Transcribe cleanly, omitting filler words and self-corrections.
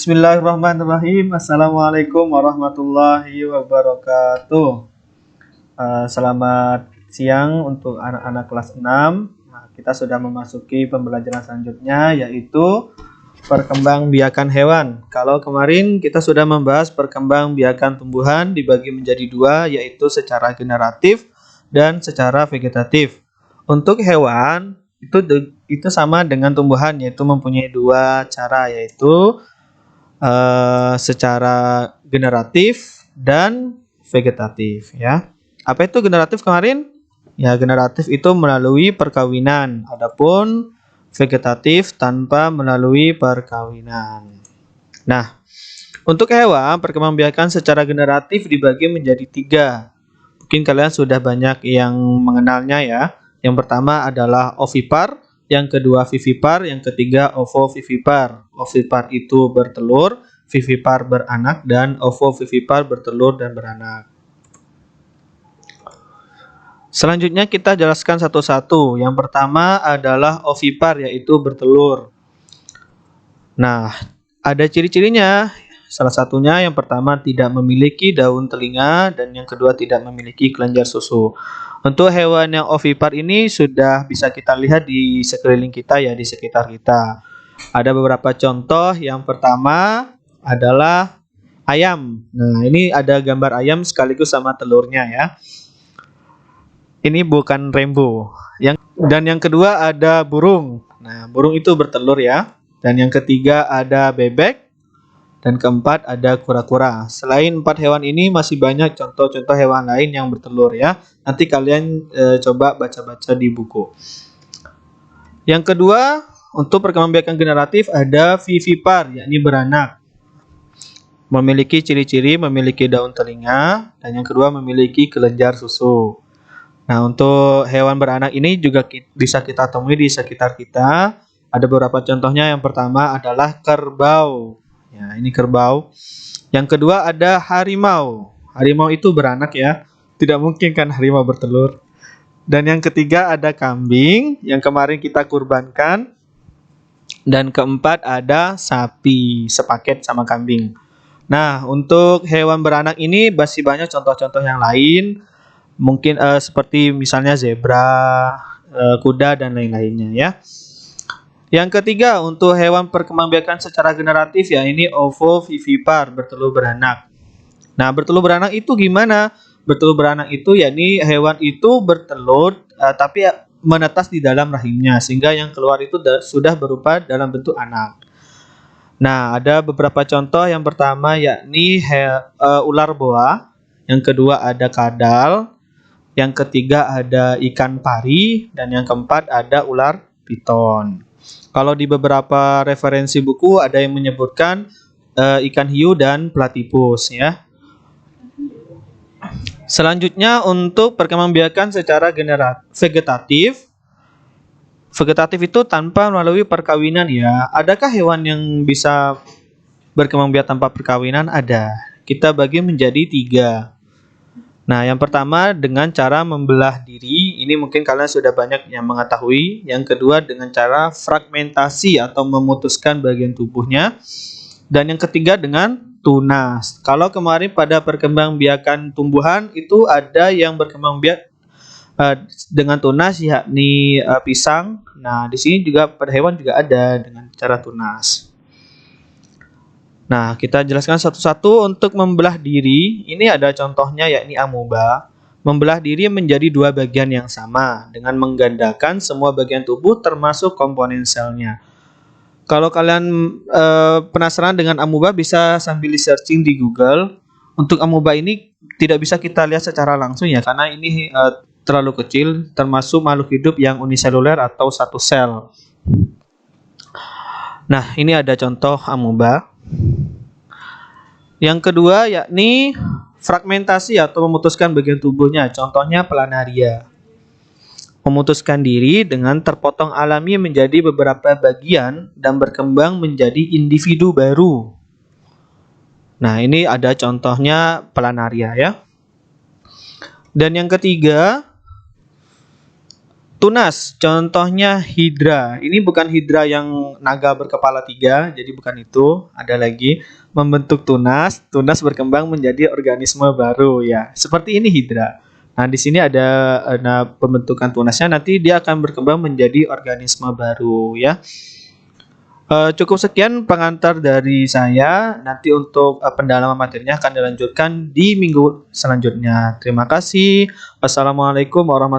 Bismillahirrahmanirrahim. Assalamualaikum warahmatullahi wabarakatuh. Selamat siang untuk anak-anak kelas 6. Nah, kita sudah memasuki pembelajaran selanjutnya, yaitu perkembangbiakan hewan. Kalau kemarin kita sudah membahas perkembangbiakan tumbuhan dibagi menjadi dua, yaitu secara generatif dan secara vegetatif. Untuk hewan itu sama dengan tumbuhan, yaitu mempunyai dua cara, yaitu secara generatif dan vegetatif, ya. Apa itu generatif kemarin? Ya, generatif itu melalui perkawinan. Adapun vegetatif tanpa melalui perkawinan. Nah, untuk hewan perkembangbiakan secara generatif dibagi menjadi tiga. Mungkin kalian sudah banyak yang mengenalnya, ya. Yang pertama adalah ovipar, yang kedua vivipar, yang ketiga ovovivipar. Ovipar itu bertelur, vivipar beranak, dan ovovivipar bertelur dan beranak. Selanjutnya kita jelaskan satu-satu. Yang pertama adalah ovipar, yaitu bertelur. Nah, ada ciri-cirinya. Salah satunya yang pertama tidak memiliki daun telinga, dan yang kedua tidak memiliki kelenjar susu. Untuk hewan yang ovipar ini sudah bisa kita lihat di sekeliling kita, ya, di sekitar kita. Ada beberapa contoh. Yang pertama adalah ayam. Nah, ini ada gambar ayam sekaligus sama telurnya, ya. Ini bukan rainbow. Dan yang kedua ada burung. Nah, burung itu bertelur, ya. Dan yang ketiga ada bebek. Dan keempat ada kura-kura. Selain 4 hewan ini masih banyak contoh-contoh hewan lain yang bertelur, ya. Nanti kalian coba baca-baca di buku. Yang kedua, untuk perkembangbiakan generatif ada vivipar, yakni beranak. Memiliki ciri-ciri memiliki daun telinga, dan yang kedua memiliki kelenjar susu. Nah, untuk hewan beranak ini juga bisa kita temui di sekitar kita. Ada beberapa contohnya. Yang pertama adalah kerbau. Ya, ini kerbau. Yang kedua ada harimau. Harimau itu beranak, ya. Tidak mungkin kan harimau bertelur. Dan yang ketiga ada kambing yang kemarin kita kurbankan. Dan keempat ada sapi, sepaket sama kambing. Nah, untuk hewan beranak ini masih banyak contoh-contoh yang lain. Mungkin seperti misalnya zebra, kuda, dan lain-lainnya, ya. Yang ketiga, untuk hewan perkembangbiakan secara generatif, ya, ini ovovivipar, bertelur beranak. Nah, bertelur beranak itu gimana? Bertelur beranak itu yakni hewan itu bertelur tapi menetas di dalam rahimnya, sehingga yang keluar itu sudah berupa dalam bentuk anak. Nah, ada beberapa contoh. Yang pertama yakni ular boa, yang kedua ada kadal, yang ketiga ada ikan pari, dan yang keempat ada ular piton. Kalau di beberapa referensi buku ada yang menyebutkan ikan hiu dan platypus, ya. Selanjutnya untuk perkembangbiakan secara vegetatif. Vegetatif itu tanpa melalui perkawinan, ya. Adakah hewan yang bisa berkembang biak tanpa perkawinan? Ada. Kita bagi menjadi 3. Nah, yang pertama dengan cara membelah diri. Ini mungkin kalian sudah banyak yang mengetahui. Yang kedua dengan cara fragmentasi atau memutuskan bagian tubuhnya. Dan yang ketiga dengan tunas. Kalau kemarin pada perkembangbiakan tumbuhan itu ada yang berkembang biak dengan tunas, yakni pisang. Nah, di sini juga pada hewan juga ada dengan cara tunas. Nah, kita jelaskan satu-satu. Untuk membelah diri, ini ada contohnya yakni amoeba. Membelah diri menjadi 2 bagian yang sama dengan menggandakan semua bagian tubuh termasuk komponen selnya. Kalau kalian penasaran dengan amoeba, bisa sambil searching di Google. Untuk amoeba ini tidak bisa kita lihat secara langsung, ya, karena ini terlalu kecil, termasuk makhluk hidup yang uniseluler atau satu sel. Nah, ini ada contoh amoeba. Yang kedua yakni fragmentasi atau memutuskan bagian tubuhnya. Contohnya planaria. Memutuskan diri dengan terpotong alami menjadi beberapa bagian dan berkembang menjadi individu baru. Nah, ini ada contohnya planaria, ya. Dan yang ketiga Tunas, contohnya hidra. Ini bukan hidra yang naga berkepala 3, jadi bukan itu. Ada lagi membentuk tunas, tunas berkembang menjadi organisme baru ya. Seperti ini hidra. Nah, di sini ada pembentukan tunasnya, nanti dia akan berkembang menjadi organisme baru ya. Cukup sekian pengantar dari saya. Nanti untuk pendalaman materinya akan dilanjutkan di minggu selanjutnya. Terima kasih. Wassalamualaikum warahmatullahi wabarakatuh.